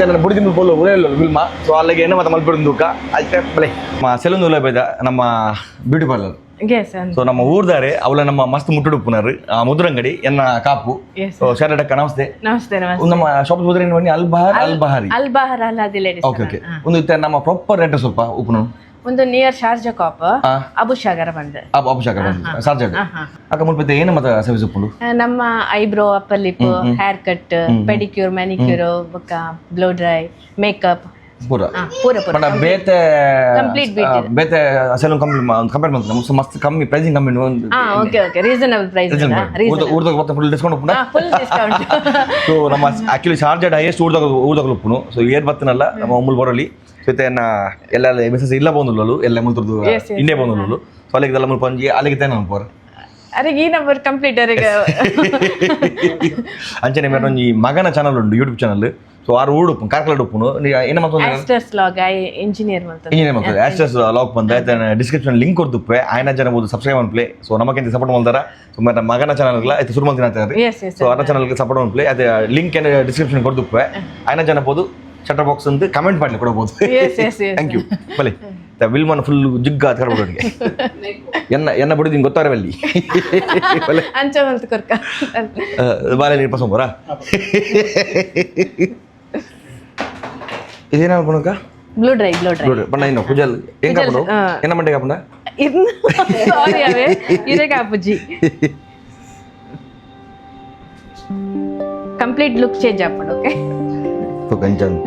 D: ನನ್ನ ಬುಡಿದಿ ಮುಲ್ಪೋಲು ಉಳಿಯಲ್ಲ ವಿಲ್ಮ ಸೊ ಅಲ್ಲಿಗೆ ಏನ ಮತ್ತೆ ಮಲ್ಪರಿಂದುಕ ಅಷ್ಟೇ ಬಲೆ ನಮ್ಮ ಸೆಲೂನ್ ಉಲ್ಲ ಬೈದ ನಮ್ಮ beauty parlour
E: Yes, and
D: so ನಮ್ಮ ఊర్దారే ಅವಳ ನಮ್ಮ ಮಸ್ತ್ ಮುಟ್ಟುಡುಪ್ಪುನಾರು ಆ ಮುದ್ರಂಗಡಿ ಎನ್ನ ಕಾಪು
E: Yes,
D: ಸೊ ಶಾರಡಕ್ಕ ನಮಸ್ತೆ
E: namaste, namaste.
D: ನಮ್ಮ ಶಾಪ್ ಮುದ್ರ ಏನು ಅಲ್ಬಹಾರಿ
E: Al Bahar Al Hadi Ladies.
D: Okay okay ಒಂದು ಇತ್ತ ನಮ್ಮ ಪ್ರಾಪರ್ ಅಡ್ರೆಸ್ ಸ್ವಲ್ಪ ಉಪ್ಪುನು
E: ಒಂದು ನಿಯರ್ ಶಾರ್ಜಾ ಕಾಪ್
D: ಆ.
E: ಅಬು ಶಾಗರ ಬಂದೆ
D: ಅಪಶಾಕ ಸಾರ್ಜಾಡ್ ಅಕ್ಕ ಮುಲ್ಪತ್ತೆ ಏನು ಮತ್ತೆ ಸರ್ವಿಸ್ ಉಪ್ಪುಂಡು
E: ನಮ್ಮ eyebrow upper lip hair cut pedicure manicure ಬೊಕ್ಕ ಬ್ಲೋ ಡ್ರೈ ಮೇಕಪ್
D: ಪೂರ
E: ಪೂರ ಪೂರ
D: ಬಟ್ ಬೇತೆ
E: Complete beauty.
D: ಬೇತೆ ಸೆಲೂನ್ ಕಂಪೇರ್ ಮಾಡ್ತಾರೆ ಮಸ್ತ್ ಕಮ್ಮಿ ಪ್ರೈಸಿಂಗ್ ಕಮ್ಮಿ ಒಂದು
E: ಓಕೆ ಓಕೆ ರೀಸನಬಲ್ ಪ್ರೈಸ್
D: ಊರ್ದಾಗ ಮತ್ತೆ ಫುಲ್ ಡಿಸ್ಕೌಂಟ್ ಉಪ್ಪುನ
E: ಫುಲ್ ಡಿಸ್ಕೌಂಟ್
D: ಸೊ ನಮ್ಮ ಆಕ್ಚುಲಿ ಶಾರ್ಜಾಡ್ ಹೈಯೆಸ್ಟ್ ಊರ್ದಾಗ ಉಪ್ಪುನು ಸೊ ಏರ್ ಬತ್ತನಲ್ಲ ನಮ್ಮ ಅಮೂಲ್ ಬರೋಲಿ ಸೊ ಎಲ್ಲ ಮೆಸೇಜ್ ಇಲ್ಲ ಬಂದು ಎಲ್ಲ ಮುಲ್ತದ್ದು
E: Yes, yes.
D: ಇಂಡಿಯಾ ಬಂದು ಸೊ ಅಲ್ಲಿಗೆ ಎಲ್ಲ ಮುಲ್ಪ ಅಂಜಿ ಅಲ್ಲಿಗೆ ತೇನ ಅನ್ಕೋರ್
E: ಅರೆ ಈ ನಂಬರ್ ಕಂಪ್ಲೀಟ್ ಅರೆಗೆ
D: ಅಂಚನೆ ಮೇಲೆ ಒಂಜಿ ಮಗನ ಚಾನಲ್ ಉಂಟು ಯೂಟ್ಯೂಬ್ ಚಾನಲ್ ಸೊ ಆರು ಊಡುಪ್ಪು ಕಾರ್ಕಳ ಉಪ್ಪುನು ಏನ ಮತ್ತೊಂದು
E: ಆಸ್ಟರ್ಸ್ ಲಾಗ್ ಐ ಇಂಜಿನಿಯರ್ ಮಾಡ್ತಾರೆ
D: ಇಂಜಿನಿಯರ್ ಮಾಡ್ತಾರೆ ಆಸ್ಟರ್ಸ್ ಲಾಗ್ ಬಂದ ಡಿಸ್ಕ್ರಿಪ್ಷನ್ ಲಿಂಕ್ ಕೊಡ್ತುಪ್ಪೆ ಆಯ್ನ ಜನ ಬೋದು ಸಬ್ಸ್ಕ್ರೈಬ್ ಮಾಡ್ಪ್ಲೆ ಸೊ ನಮಗಿಂತ ಸಪೋರ್ಟ್ ಮಾಡ್ತಾರ ಸೊ ಮತ್ತೆ ಮಗನ ಚಾನಲ್ಗಳ ಆಯ್ತು ಶುರು ಮಾಡ್ತೀನಿ ಅಂತ
E: Yes, yes,
D: ಸೊ ಅದರ ಚಾನಲ್ಗೆ ಸಪೋರ್ಟ್ ಮಾಡ್ಪ್ಲೆ ಅದೇ ಲಿಂಕ್ ಏನು ಡಿಸ್ಕ್ರಿಪ್ಷನ್ ಕೊಡ್ತುಪ್ಪೆ ಆಯ್ನ ಜನ ಬೋದು ಚಟರ್ ಬಾಕ್ಸ್ ಅಂತ ಕಮೆಂಟ್ ಮಾಡ್ಲಿ ಕೊಡಬಹುದು
E: Yes, yes, yes.
D: Thank you ಬಲಿ ವಿಲ್ಮನ್ ಫುಲ್ ಜಿಗ್ಗ ಅಂತ ಕರ್ಬಿಡೋರಿಗೆ ಎನ್ನ ಬಿಡಿದ್ ಗೊತ್ತಾರ ಅಲ್ಲಿ
E: ಅಂಚ ಮಂತ್ ಕೊರ್ಕ
D: ಬಾಲೆ ನೀರು ಪಸಂಬರ ಇದೇನ ಅನ್ಕೊಳಕ
E: ಬ್ಲೂ ಡ್ರೈ ಬ್ಲೂ ಡ್ರೈ
D: ಪಣ್ಣ ಇನ್ನು ಪೂಜಲ್ ಹೆಂಗ್ ಕಾಪಡು ಎನ್ನ ಮಂಡೆ ಕಾಪಣ್ಣ
E: ಇದು ಸಾರಿ ಅವೇ ಇದೇ ಕಾಪುಜಿ ಕಂಪ್ಲೀಟ್ ಲುಕ್ ಚೇಂಜ್ ಆಪಡು ಓಕೆ
D: ಕಂಚನ್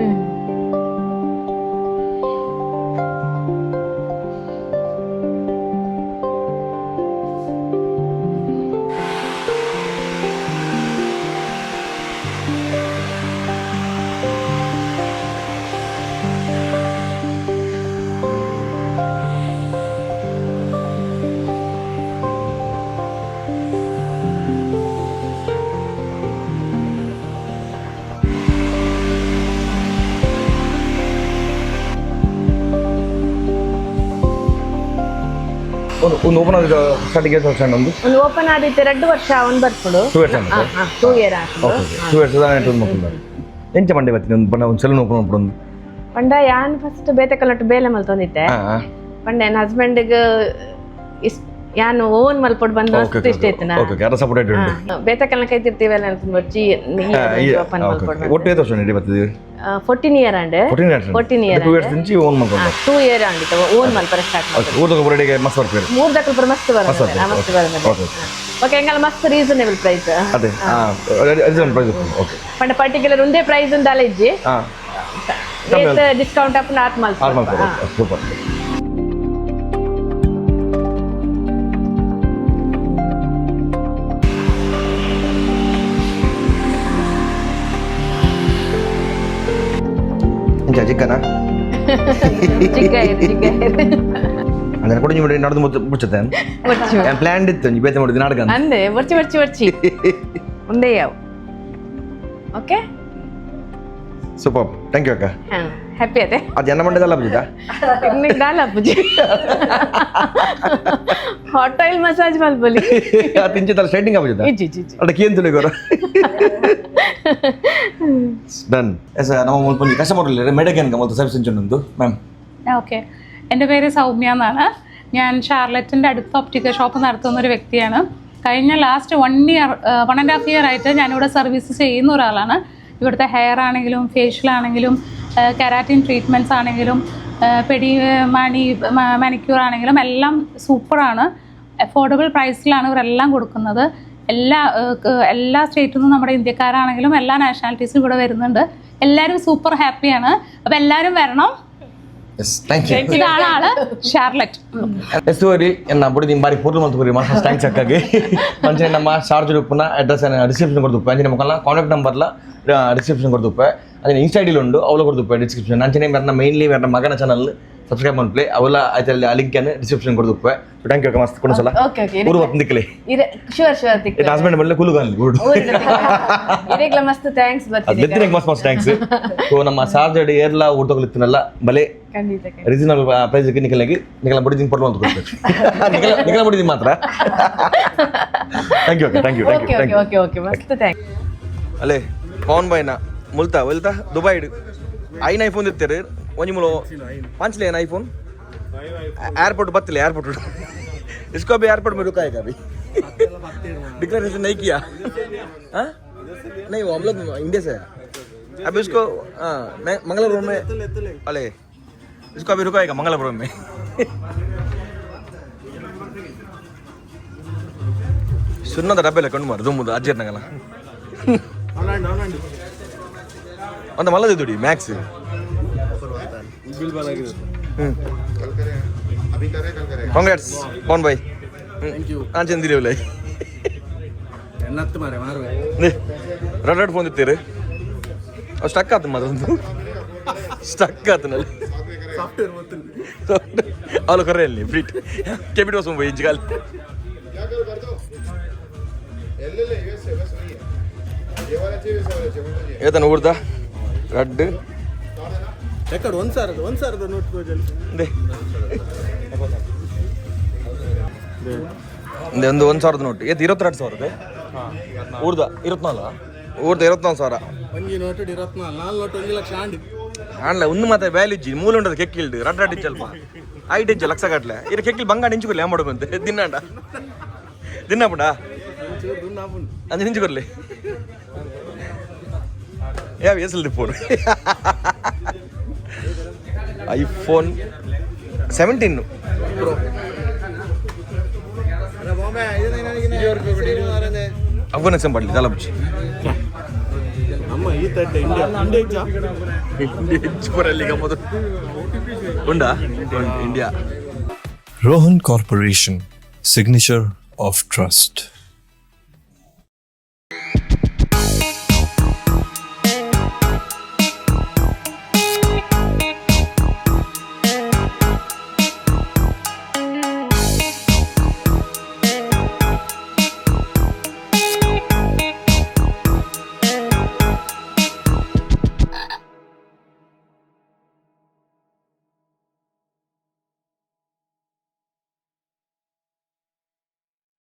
D: ಒಂದು ಓಪನ್ ಆದ ಸ್ಟಾರ್ಟಿಂಗ್ ಎಷ್ಟು ವರ್ಷ ಒಂದು
E: ಓಪನ್ ಆದಿತ್ತೆ 2 ವರ್ಷ ಒಂದು ಬರ್ಕೊಡು
D: 2 ವರ್ಷ
E: 2 ಇಯರ್
D: ಓಕೆ 2 ವರ್ಷದ ನೆಟ್ಟು ಮಕ್ಕಳು ಎಂಚ ಮಂಡೆ ಬರ್ತೀನಿ ಒಂದು ಬಣ್ಣ ಒಂದು ಸಲ ಓಪನ್ ಮಾಡ್ಕೊಂಡು
E: ಪಂಡ ಯಾನ್ ಫಸ್ಟ್ ಬೇತೆ ಕಲ್ಲಟ್ಟು ಬೇಲೆ ಮಲ್ತೊಂದಿತ್ತೆ ಪಂಡ ನನ್ನ ಹಸ್ಬೆಂಡ್ಗೆ ಯಾನು ಓನ್ ಮಲ್ಪೊಡ್ ಬಂದು ಅಷ್ಟು ಇಷ್ಟ ಐತನ ಬೇತೆ ಕಲ್ಲ ಕೈತಿರ್ತೀವಲ್ಲ ಅನ್ಕೊಂಡು ಬರ್ಚಿ ಓಪನ್ ಮಲ್ಪೊಡ್
D: ಒಟ್ಟು ಎಷ್ಟು ವರ್ಷ ನಡಿ ಬರ್ತಿದ್ದೀವಿ
E: 14 ಇಯರ್ ಅಂಡ್ 14 ಇಯರ್
D: 2 ಇಯರ್ಸ್ నుంచి ಓನ್ ಮಾಡ್ಕೊಂಡು
E: 2 ಇಯರ್ ಅಂಡಿತ ಓನ್ ಮಲ್ಪರ ಸ್ಟಾರ್ಟ್ ಮಾಡ್ತಾರೆ
D: ಊರ್ದಾಗ ಬರಡಿಗೆ ಮಸ್ತ್ ಬರ್ತೀವಿ
E: 3 ದಕ್ಕಲ್ ಮಸ್ತ್ ಬರುತ್ತೆ ಮಸ್ತ್ ಬರುತ್ತೆ ಓಕೆ ಎಂಗಲ್ಲ ಮಸ್ತ್ ರೀಸನೇಬಲ್ ಪ್ರೈಸ್
D: ಅದೇ ರೀಸನೇಬಲ್ ಪ್ರೈಸ್ ಓಕೆ
E: ಪಂಡ ಪರ್ಟಿಕ್ಯುಲರ್ ಒಂದೇ ಪ್ರೈಸ್ ಉಂದಾಲ ಇಜ್ಜಿ ಡಿಸ್ಕೌಂಟ್ ಅಪ್ ನಾಟ್ ಮಲ್ಪರ
D: ಸೂಪರ್ ಚಿಕ್ಕನ അങ്ങനെ കൂടെ ഇവിടെ നടന്നു മുറിച്ചത്തെ ഞാൻ പ്ലാൻ ഇತ್ತು ಬೇತೆ ಮಾಡಿದ ನಾಟಕ
E: ಅಂದೆ ಬರ್ಚಿ ಒಂದೇ ಯಾವ ಓಕೆ
D: ಸೂಪರ್ ಥ್ಯಾಂಕ್ ಯು ಅಕ್ಕ
E: ಹ್ಯಾಪಿ ಅದೇ
D: ಅದು ಜನ ಮಂಡದಲ್ಲ ಬುಜಿದ
E: ಇನ್ನಿಗೆ ದಾಲ ಬುಜಿ ಹಾಟ್ ಆಯಿಲ್ ಮಸಾಜ್ ಮಲ್ಬಲಿ
D: ಅದು ಇಂಚಿತಲ್ಲ ಸ್ಟ್ರೈಟಿಂಗ್ ಆಗುಜಿದ
E: ಇಜ್ಜಿ
D: ಅದಕ್ಕೆ ಏನು ತಿಳಿಗೋರ ഡൺ നമ്മൾ മുൽപ്പള്ളി കസ്റ്റമറില്ലേ മെഡിക്കൻ കമ്മത്തെ സർവീസ് ഉണ്ട് മാം
G: ഓക്കെ എൻ്റെ പേര് സൗമ്യ എന്നാണ് ഞാൻ ഷാർലറ്റിൻ്റെ അടുത്ത് ഒപ്റ്റിക്കൽ ഷോപ്പ് നടത്തുന്ന ഒരു വ്യക്തിയാണ് കഴിഞ്ഞ ലാസ്റ്റ് 1.5 ഇയർ ആയിട്ട് ഞാനിവിടെ സർവീസ് ചെയ്യുന്ന ഒരാളാണ് ഇവിടുത്തെ ഹെയർ ആണെങ്കിലും ഫേഷ്യൽ ആണെങ്കിലും കെരാറ്റിൻ ട്രീറ്റ്മെൻറ്റ്സ് ആണെങ്കിലും മാനിക്യൂർ ആണെങ്കിലും എല്ലാം സൂപ്പറാണ് അഫോർഡബിൾ പ്രൈസിലാണ് ഇവരെല്ലാം കൊടുക്കുന്നത് എല്ലാ സ്റ്റേറ്റിൽ നിന്നും നമ്മുടെ ഇന്ത്യക്കാരാണെങ്കിലും എല്ലാ നാഷണാലിറ്റീസും ഇവിടെ വരുന്നുണ്ട് എല്ലാവരും സൂപ്പർ ഹാപ്പിയാണ് അപ്പോൾ എല്ലാവരും വരണം ഇതാണ് ആള് ഷാർലറ്റ്
D: ಎಸ್ತುವರಿ ಎನ್ನ ಬುಡಿ ಬಾರಿ ಪೂರ್ಣ ಮಂತ್ರಿ ಮಾಸ ಥ್ಯಾಂಕ್ಸ್ ಅಕ್ಕಾಗೆ ಮಂಚೆ ನಮ್ಮ ಚಾರ್ಜ್ ಉಪ್ಪುನ ಅಡ್ರೆಸ್ ಡಿಸ್ಕ್ರಿಪ್ಷನ್ ಕೊಡ್ದುಪ್ಪೆ ಅಂಚೆ ನಮ್ಮಕಲ್ಲ ಕಾಂಟ್ಯಾಕ್ಟ್ ನಂಬರ್ಲ ಡಿಸ್ಕ್ರಿಪ್ಷನ್ ಕೊಡ್ದುಪ್ಪೆ ಅದೇ ಇನ್ಸ್ಟಾ ಐಡಿಲಿ ಉಂಡು ಅವಳು ಕೊಡ್ದುಪ್ಪೆ ಡಿಸ್ಕ್ರಿಪ್ಷನ್ ನಂಚನೆ ನನ್ನ ಮೇನ್ಲಿ ನನ್ನ ಮಗನ ಚಾನಲ್ ಸಬ್ಸ್ಕ್ರೈಬ್ ಮಾಡ್ಪ್ಲೆ ಅವೆಲ್ಲ ಆಯ್ತಲ್ಲಿ ಆ ಲಿಂಕ್ ಅನ್ನು ಡಿಸ್ಕ್ರಿಪ್ಷನ್ ಕೊಡ್ದುಪ್ಪೆ ಥ್ಯಾಂಕ್ ಯು ಅಕ್ಕ ಮಸ್ತ್ ಕೊಡಸಲ
E: ಓಕೆ
D: ಊರು ಹೊತ್ತು ನಿಕ್ಕಲೆ
E: ಶೂರ್
D: ಇದು ಹಸ್ಬೆಂಡ್ ಮೇಲೆ ಕೂಲುಗಾಲಿ ಗುಡ್
E: ಇರೆಗ್ಲ ಮಸ್ತ್ ಥ್ಯಾಂಕ್ಸ್ ಬರ್ತೀನಿ
D: ಅದಕ್ಕೆ ಮಸ್ತ್ ಥ್ಯಾಂಕ್ಸ್ ಸೊ ನಮ್ಮ ಸಾರ್ಜಡಿ ಏರ್ಲ ಊಟಗಳಿತ್ತನಲ್ಲ ಬಲೆ
E: ಖಂಡಿತ
D: ರೀಸನಬಲ್ ಪ್ರೈಸ್ಗೆ ನಿಖಲ ಬಡಿದಿನ ಪಡ್ಲು ಅಂತ ಕೊಡ್ಬೇಕು ನಿಖಲ ಬಡಿದಿನ ಮಾತ್ರ thank you thank you
E: okay ಮಸ್ತ್ ಥ್ಯಾಂಕ್ಸ್
D: ಅಲ್ಲೇ ಪವನ್ ಬಾಯ್ನ ಮುಲ್ತಾ ಒಲ್ತಾ ದುಬೈ ಐನ್ ಐಫೋನ್ ಇರ್ತಾರೆ ಒಂಜಿ ಮುಲು ಪಾಂಚ್ಲೆ ಏನ ಐಫೋನ್ एयरपोर्ट बत्तले एयरपोर्ट इसको भी एयरपोर्ट में रुकाएगा अभी डिक्लेरेशन नहीं किया हाँ नहीं वो हम लोग इंडिया से है अभी उसको मंगलापुरम में अले इसको अभी रुकाएगा मंगलापुरम में सुनना था डब्बे कंಡು मार दुम्मुद अज्जर नगला अंत मल्ल दुडी मैक्स बिल बनागिदु congrats Pavan boy thank you ನಾನು ಚಂದಿಲ್ಲ ಎನ್ನತ್ತು ಮಾರೆ ಮಾರುವೆ ರಡ್ ಫೋನ್ ಇತ್ತೀರಿ ಅವು ಸ್ಟಕ್ ಆತು ಮತ್ತೊಂದು ಸ್ಟಕ್ ಆತನಲ್ಲಿ ಸಾಫ್ಟ್ವೇರ್ ಅವಳು ಕರೆಯಲ್ಲಿ ಫ್ರೀಟ್ ಕೆಬಿಟ್ ವಾಸ್ ಮುಂಬೈ ಇಂಚಿಗಾಲ್ ಏತನ ಊರ್ದ ರಡ್
H: ರೆಕಾರ್ಡ್ 1,000 ನೋಟ್
D: ಒಂದು 1,000 ನೋಟ್ ಏತ್ 22,000 ಊರ್ದ 24,000
H: ಒಂಜಿ ನೋಟ್ 24 4 ನೋಟ್ 1 ಲಕ್ಷ ಆಂಡಿ
D: ಆಂಡ್ಲ ಒಂದು ಮಾತ ವ್ಯಾಲ್ಯೂ ಇಜ್ಜಿ ಮೂಲ ಉಂಟದ ಕೆಕ್ಕಿಲ್ಡು ರಡ್ಡಾಡಿ ಸ್ವಲ್ಪ ಐಟ್ ಇಜ್ಜ ಲಕ್ಷ ಕಟ್ಲೆ ಇರ ಕೆಕ್ಕಿಲ್ ಬಂಗಾಡ ಇಂಚುಕೊಲ್ಲ ಮಾಡು ಬಂತೆ ದಿನ್ನಾಂಡ ದಿನ್ನಪುಡ ಅಂಜ ಇಂಚುಕೊರ್ಲಿ ಯಾವ ಎಸಲ್ ದಿಪ್ಪೋರು ಐಫೋನ್ 17
H: ಬ್ರೋ
D: ಅಫ್ಘಾನಿಸ್ತಾನ್ ಪಡ್ಲಿ ತಲಬುಚ್ಚಿ
H: ನಮ್ಮ ಈ ತಟ್ಟೆ ಇಂಡಿಯಾ
D: ಪೂರಲ್ಲಿ ಗಮ್ಮದು ಉಂಡಾ India
A: Rohan Corporation, signature of trust.